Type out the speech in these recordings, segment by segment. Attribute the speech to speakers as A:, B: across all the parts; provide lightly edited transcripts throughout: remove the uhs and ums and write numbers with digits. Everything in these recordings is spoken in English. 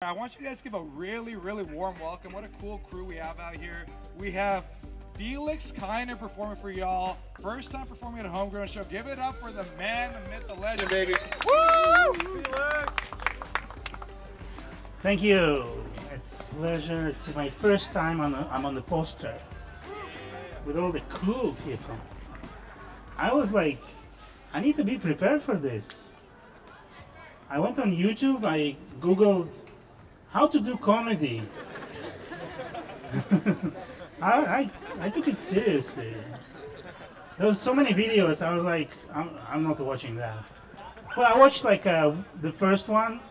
A: I want you guys to give a really, really warm welcome. What a cool crew we have out here. We have Felix Kiner performing for y'all. First time performing at a homegrown show. Give it up for the man, the myth, the legend, baby. Woo! Felix!
B: Thank you. It's a pleasure. It's my first time I'm on the poster with all the cool people. I was like, I need to be prepared for this. I went on YouTube, I Googled how to do comedy. I took it seriously. There was so many videos, I was like, I'm not watching that. Well, I watched like the first one,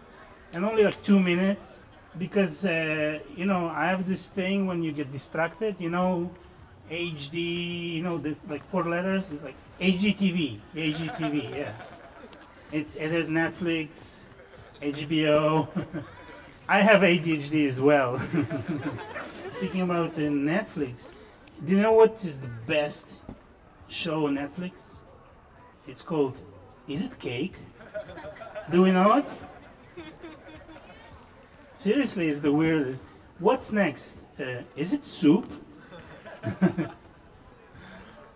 B: and only like 2 minutes, because you know, I have this thing when you get distracted, you know, HD, you know, like 4 letters, it's like HGTV, yeah. It has Netflix, HBO. I have ADHD as well. Speaking about Netflix, do you know what is the best show on Netflix? It's called Is It Cake? Do we know it? Seriously, it's the weirdest. What's next? Is it soup?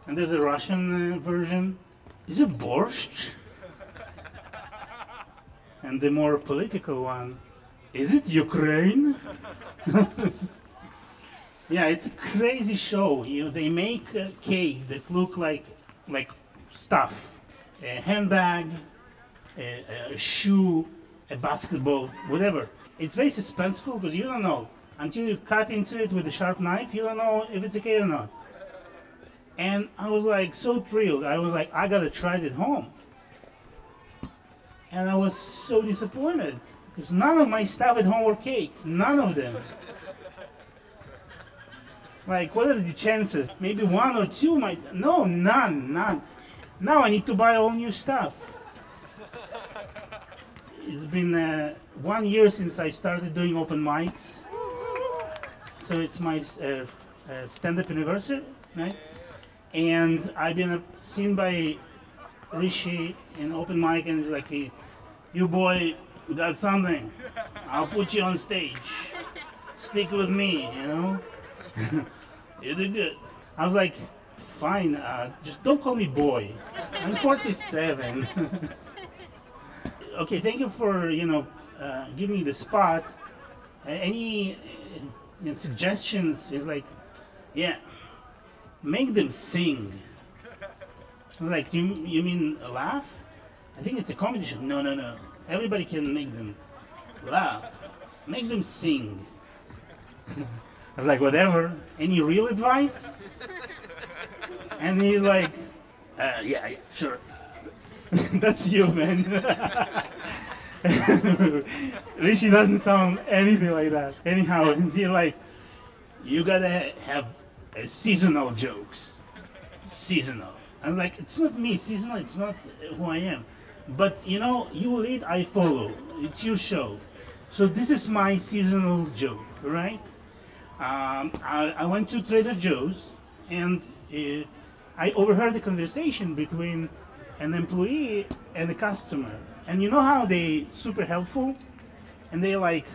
B: And there's a Russian version. Is it borscht? And the more political one, is it Ukraine? Yeah, it's a crazy show. You know, they make cakes that look like stuff. A handbag, a shoe, a basketball, whatever. It's very suspenseful because you don't know. Until you cut into it with a sharp knife, you don't know if it's okay or not. And I was like so thrilled. I was like, I gotta try it at home. And I was so disappointed because none of my stuff at home were cake. None of them. Like, what are the chances? Maybe 1 or 2 might. No, none. Now I need to buy all new stuff. It's been 1 year since I started doing open mics. So it's my stand-up anniversary, right? And I've been seen by Rishi in open mic, and he's like, you boy got something. I'll put you on stage. Stick with me, you know? You did good. I was like, fine, just don't call me boy. I'm 47. Okay, thank you for, you know, giving me the spot. Any suggestions is like, yeah, make them sing. I was like, you mean laugh? I think it's a comedy show. No. Everybody can make them laugh. Make them sing. I was like, whatever. Any real advice? And he's like, yeah, sure. That's you, man. Rishi doesn't sound anything like that. Anyhow, he's like, you gotta have seasonal jokes. Seasonal. I was like, it's not me, seasonal, it's not who I am. But, you know, you lead, I follow. It's your show. So this is my seasonal joke, right? I went to Trader Joe's, and I overheard the conversation between an employee and a customer. And you know how they super helpful? And they're like,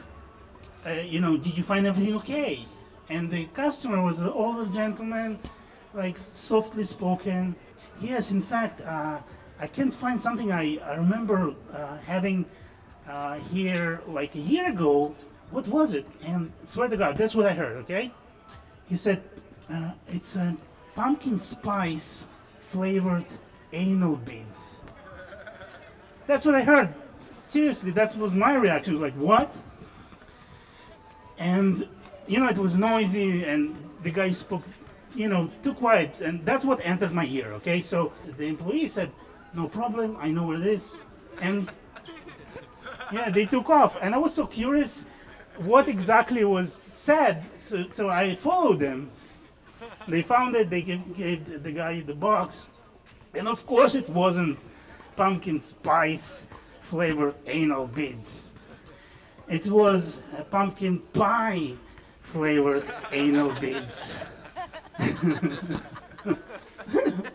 B: you know, did you find everything okay? And the customer was an older gentleman, like softly spoken. Yes, in fact, I can't find something I remember having here like a year ago. What was it? And swear to God, that's what I heard, okay? He said, it's a pumpkin spice flavored anal beads. That's what I heard. Seriously, that was my reaction. I was like, what? And, you know, it was noisy, and the guy spoke, you know, too quiet, and that's what entered my ear, okay? So the employee said, no problem, I know where it is. And, yeah, they took off. And I was so curious what exactly was said, so I followed them. They found it, they gave the guy the box, and of course it wasn't pumpkin spice flavored anal beads. It was a pumpkin pie flavored anal beads.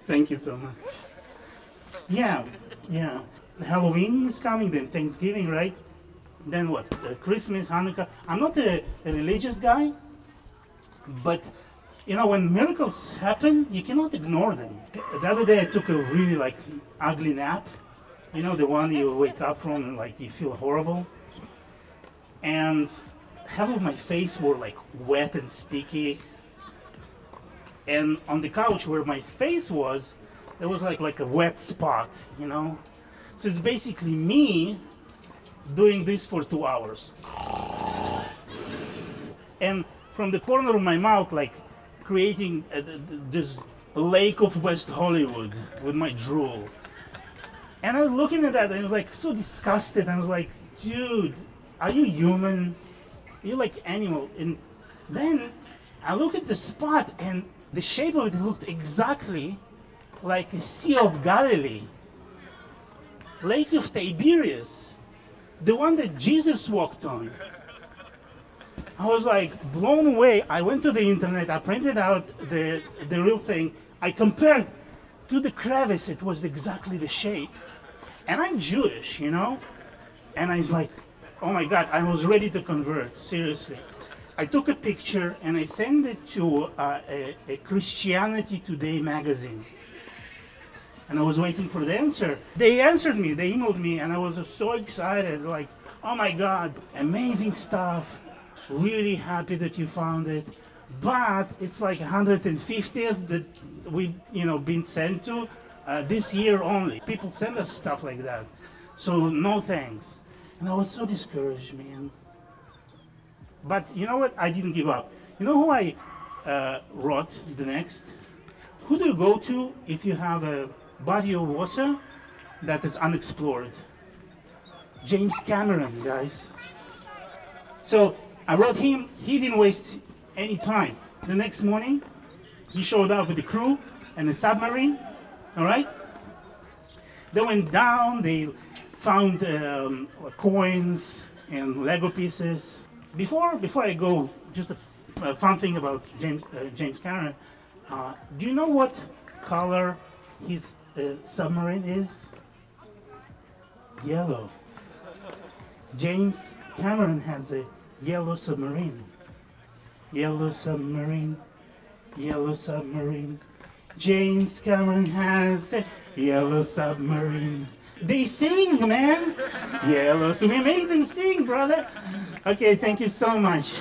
B: Thank you so much. Yeah. Halloween is coming, then Thanksgiving, right? Then what? Christmas, Hanukkah. I'm not a religious guy, but you know, when miracles happen, you cannot ignore them. The other day I took a really like ugly nap. You know, the one you wake up from and like you feel horrible. And half of my face were like wet and sticky. And on the couch where my face was, there was like a wet spot, you know? So it's basically me doing this for 2 hours. And from the corner of my mouth, like creating this lake of West Hollywood with my drool. And I was looking at that and I was like so disgusted. I was like, dude, are you human? You're like animal. And then I look at the spot and the shape of it looked exactly like a Sea of Galilee. Lake of Tiberias. The one that Jesus walked on. I was like blown away. I went to the internet, I printed out the real thing. I compared to the crevice, it was exactly the shape. And I'm Jewish, you know? And I was like, oh my God, I was ready to convert, seriously. I took a picture and I sent it to a Christianity Today magazine. And I was waiting for the answer. They answered me, they emailed me, and I was so excited, like, oh my God, amazing stuff. Really happy that you found it. But it's like 150th that we've been sent to this year only. People send us stuff like that. So no thanks. And I was so discouraged, man. But you know what? I didn't give up. You know who I wrote the next? Who do you go to if you have a body of water that is unexplored? James Cameron, guys. So I wrote him, he didn't waste any time. The next morning, he showed up with the crew and a submarine, all right? They went down, they found coins and Lego pieces. Before I go, just a fun thing about James Cameron. Do you know what color his submarine is? Yellow. James Cameron has a yellow submarine. Yellow submarine. Yellow submarine. James Cameron has a yellow submarine. They sing, man. Yellow. So we made them sing, brother. Okay, thank you so much.